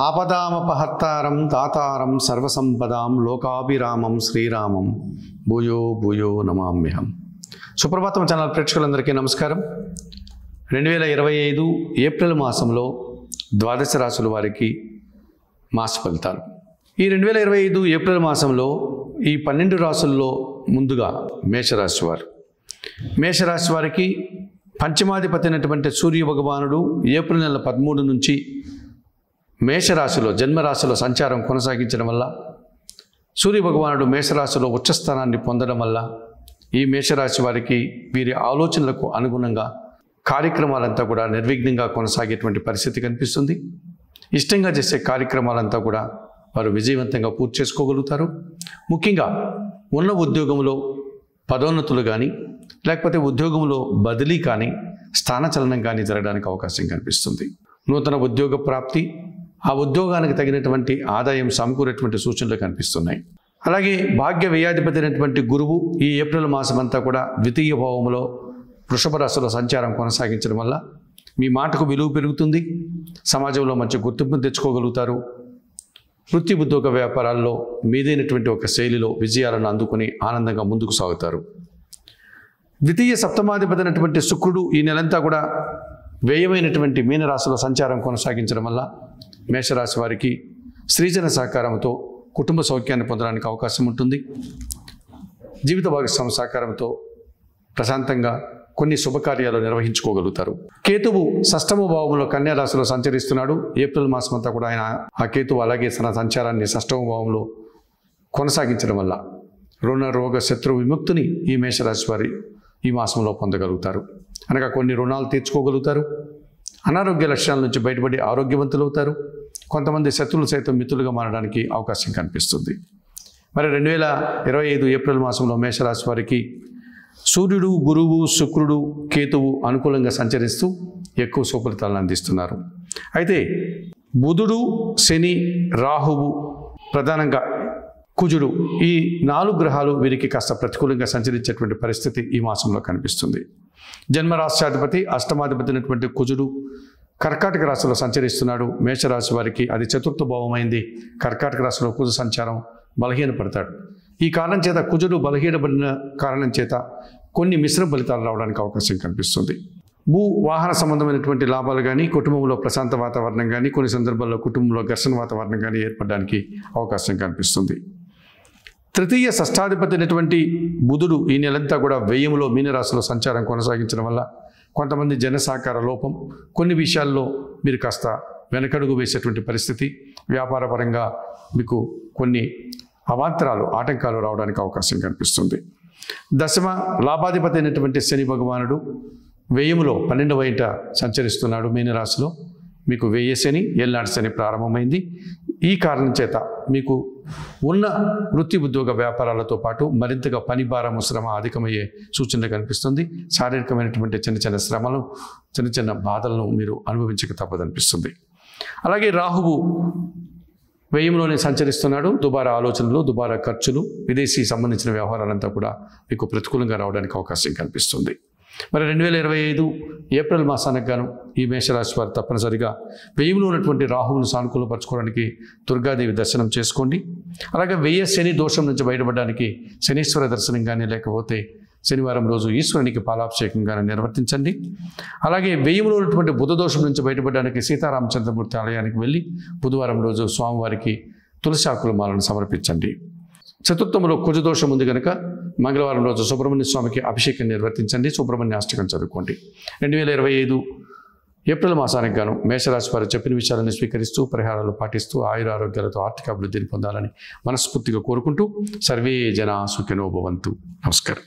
ఆపదామపహర్తారం దాతారం సర్వసంపదాం లోకాభిరామం శ్రీరామం భూయో భూయో నమామ్యహం. సుప్రభాతం ఛానల్ ప్రేక్షకులందరికీ నమస్కారం. 2025 ఏప్రిల్ మాసంలో ద్వాదశ రాశుల వారికి మాస ఫలితాలు. ఈ 2025 ఏప్రిల్ మాసంలో ఈ 12 రాశుల్లో ముందుగా మేషరాశి వారు. మేషరాశి వారికి పంచమాధిపతి అయినటువంటి సూర్య భగవానుడు ఏప్రిల్ నెల 13 నుంచి మేషరాశిలో జన్మరాశిలో సంచారం కొనసాగించడం వల్ల సూర్య భగవానుడు మేషరాశిలో ఉచ్చస్థానాన్ని పొందడం వల్ల ఈ మేషరాశి వారికి వీరి ఆలోచనలకు అనుగుణంగా కార్యక్రమాలంతా కూడా నిర్విఘ్నంగా కొనసాగేటువంటి పరిస్థితి కనిపిస్తుంది. ఇష్టంగా చేసే కార్యక్రమాలంతా కూడా వారు విజయవంతంగా పూర్తి చేసుకోగలుగుతారు. ముఖ్యంగా ఉన్న ఉద్యోగంలో పదోన్నతులు కానీ లేకపోతే ఉద్యోగంలో బదిలీ కానీ స్థానచలనం కానీ జరగడానికి అవకాశం కనిపిస్తుంది. నూతన ఉద్యోగ ప్రాప్తి, ఆ ఉద్యోగానికి తగినటువంటి ఆదాయం సమకూరేటువంటి సూచనలు కనిపిస్తున్నాయి. అలాగే భాగ్య వ్యయాధిపతి అయినటువంటి గురువు ఈ ఏప్రిల్ మాసం అంతా కూడా ద్వితీయ భావంలో వృషభ రాశిలో సంచారం కొనసాగించడం వల్ల మీ మాటకు విలువ పెరుగుతుంది. సమాజంలో మంచి గుర్తింపును తెచ్చుకోగలుగుతారు. వృత్తి ఉద్యోగ వ్యాపారాల్లో మీదైనటువంటి ఒక శైలిలో విజయాలను అందుకుని ఆనందంగా ముందుకు సాగుతారు. ద్వితీయ సప్తమాధిపతి అయినటువంటి శుక్రుడు ఈ నెలంతా కూడా వ్యయమైనటువంటి మీనరాశిలో సంచారం కొనసాగించడం వల్ల మేషరాశి వారికి స్త్రీజన సహకారంతో కుటుంబ సౌఖ్యాన్ని పొందడానికి అవకాశం ఉంటుంది. జీవిత భాగస్వామి సహకారంతో ప్రశాంతంగా కొన్ని శుభకార్యాలు నిర్వహించుకోగలుగుతారు. కేతువు షష్టమ భావంలో కన్యా రాశిలో సంచరిస్తున్నాడు. ఏప్రిల్ మాసం అంతా కూడా ఆయన ఆ కేతువు అలాగే తన సంచారాన్ని షష్టమ భావంలో కొనసాగించడం వల్ల రుణ రోగ శత్రు విముక్తిని ఈ మేషరాశి వారి ఈ మాసంలో పొందగలుగుతారు. అనగా కొన్ని రుణాలు తీర్చుకోగలుగుతారు. అనారోగ్య లక్షణాల నుంచి బయటపడి ఆరోగ్యవంతులు అవుతారు. కొంతమంది శత్రువులు సైతం మిత్రులుగా మారడానికి అవకాశం కనిపిస్తుంది. మరి 2025 ఏప్రిల్ మాసంలో మేషరాశి వారికి సూర్యుడు, గురువు, శుక్రుడు, కేతువు అనుకూలంగా సంచరిస్తూ ఎక్కువ శుభఫలితాలను అందిస్తున్నారు. అయితే బుధుడు, శని, రాహువు, ప్రధానంగా కుజుడు, ఈ 4 గ్రహాలు వీరికి కాస్త ప్రతికూలంగా సంచరించేటువంటి పరిస్థితి ఈ మాసంలో కనిపిస్తుంది. జన్మరాశ్యాధిపతి అష్టమాధిపతి అయినటువంటి కుజుడు కర్కాటక రాశిలో సంచరిస్తున్నాడు. మేషరాశి వారికి అది చతుర్థ భావమైంది. కర్కాటక రాశిలో కుజు సంచారం బలహీనపడతాడు. ఈ కారణం చేత కుజుడు బలహీనపడిన కారణం చేత కొన్ని మిశ్రమ ఫలితాలు రావడానికి అవకాశం కనిపిస్తుంది. భూ వాహన సంబంధమైనటువంటి లాభాలు కానీ, కుటుంబంలో ప్రశాంత వాతావరణం కానీ, కొన్ని సందర్భాల్లో కుటుంబంలో ఘర్షణ వాతావరణం కానీ ఏర్పడడానికి అవకాశం కనిపిస్తుంది. తృతీయ షష్టాధిపతి అయినటువంటి బుధుడు ఈ నెలంతా కూడా వ్యయంలో మీనరాశిలో సంచారం కొనసాగించడం వల్ల కొంతమంది జనసహకార లోపం, కొన్ని విషయాల్లో మీరు కాస్త వెనకడుగు వేసేటువంటి పరిస్థితి, వ్యాపారపరంగా మీకు కొన్ని అవాంతరాలు, ఆటంకాలు రావడానికి అవకాశం కనిపిస్తుంది. దశమ లాభాధిపతి అయినటువంటి శని భగవానుడు వ్యయములో 12వ ఇంట సంచరిస్తున్నాడు. మీనరాశిలో మీకు వ్యయ శని, ఏళ్ళనాటి శని ప్రారంభమైంది. ఈ కారణం చేత మీకు ఉన్న వృత్తి ఉద్యోగ వ్యాపారాలతో పాటు మరింతగా పని భారము, శ్రమ అధికమయ్యే సూచనలు కనిపిస్తుంది. శారీరకమైనటువంటి చిన్న చిన్న శ్రమలు, చిన్న చిన్న బాధలను మీరు అనుభవించక తప్పదనిపిస్తుంది. అలాగే రాహువు వ్యయంలోనే సంచరిస్తున్నాడు. దుబారా ఆలోచనలు, దుబారా ఖర్చులు, విదేశీ సంబంధించిన వ్యవహారాలంతా కూడా మీకు ప్రతికూలంగా రావడానికి అవకాశం కనిపిస్తుంది. మరి 2025 ఏప్రిల్ మాసానికి గాను ఈ మేషరాశి వారు తప్పనిసరిగా వ్యయంలో ఉన్నటువంటి రాహువును సానుకూలపరచుకోవడానికి దుర్గాదేవి దర్శనం చేసుకోండి. అలాగే వ్యయ శని దోషం నుంచి బయటపడడానికి శనీశ్వర దర్శనం కానీ, లేకపోతే శనివారం రోజు ఈశ్వరునికి పాలాభిషేకం కానీ నిర్వర్తించండి. అలాగే వ్యయంలో ఉన్నటువంటి బుధ దోషం నుంచి బయటపడడానికి సీతారామచంద్రమూర్తి ఆలయానికి వెళ్ళి బుధవారం రోజు స్వామివారికి తులసాకుల మాలను సమర్పించండి. చతుర్థంలో కుజదోషం ఉంది కనుక మంగళవారం రోజు సుబ్రహ్మణ్య స్వామికి అభిషేకం నిర్వర్తించండి. సుబ్రహ్మణ్య అష్టకం చదువుకోండి. 2025 ఏప్రిల్ మాసానికి గాను మేషరాశి వారు చెప్పిన విషయాలను స్వీకరిస్తూ పరిహారాలు పాటిస్తూ ఆయుర ఆరోగ్యాలతో ఆర్థిక అభివృద్ధిని పొందాలని మనస్ఫూర్తిగా కోరుకుంటూ సర్వే జనా సుఖినో భవంతు. నమస్కారం.